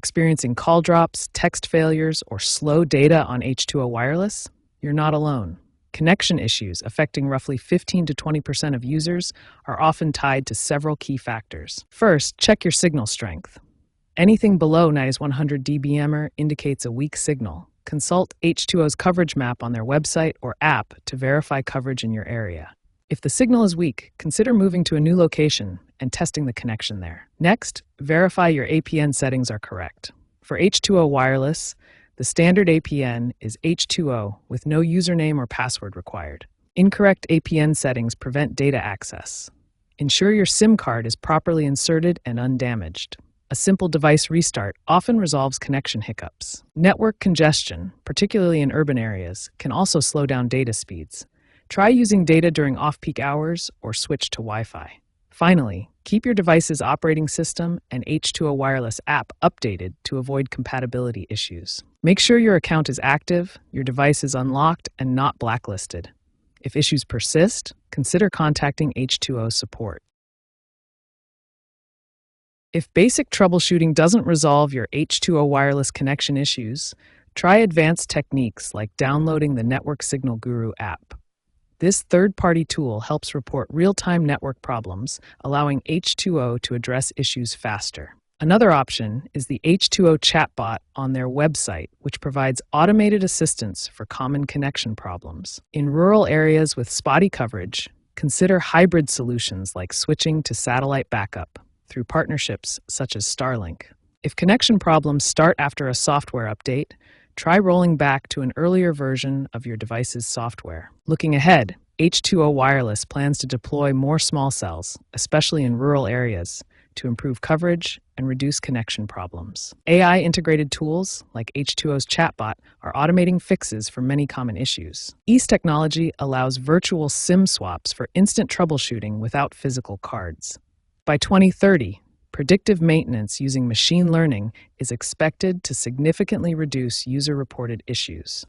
Experiencing call drops, text failures, or slow data on H2O Wireless? You're not alone. Connection issues affecting roughly 15 to 20% of users are often tied to several key factors. First, check your signal strength. Anything below 100 dBm indicates a weak signal. Consult H2O's coverage map on their website or app to verify coverage in your area. If the signal is weak, consider moving to a new location and testing the connection there. Next, verify your APN settings are correct. For H2O Wireless, the standard APN is H2O with no username or password required. Incorrect APN settings prevent data access. Ensure your SIM card is properly inserted and undamaged. A simple device restart often resolves connection hiccups. Network congestion, particularly in urban areas, can also slow down data speeds. Try using data during off-peak hours or switch to Wi-Fi. Finally, keep your device's operating system and H2O Wireless app updated to avoid compatibility issues. Make sure your account is active, your device is unlocked, and not blacklisted. If issues persist, consider contacting H2O support. If basic troubleshooting doesn't resolve your H2O Wireless connection issues, try advanced techniques like downloading the Network Signal Guru app. This third-party tool helps report real-time network problems, allowing H2O to address issues faster. Another option is the H2O chatbot on their website, which provides automated assistance for common connection problems. In rural areas with spotty coverage, consider hybrid solutions like switching to satellite backup through partnerships such as Starlink. If connection problems start after a software update, try rolling back to an earlier version of your device's software. Looking ahead, H2O Wireless plans to deploy more small cells, especially in rural areas, to improve coverage and reduce connection problems. AI-integrated tools like H2O's chatbot are automating fixes for many common issues. Ease technology allows virtual SIM swaps for instant troubleshooting without physical cards. By 2030, predictive maintenance using machine learning is expected to significantly reduce user-reported issues.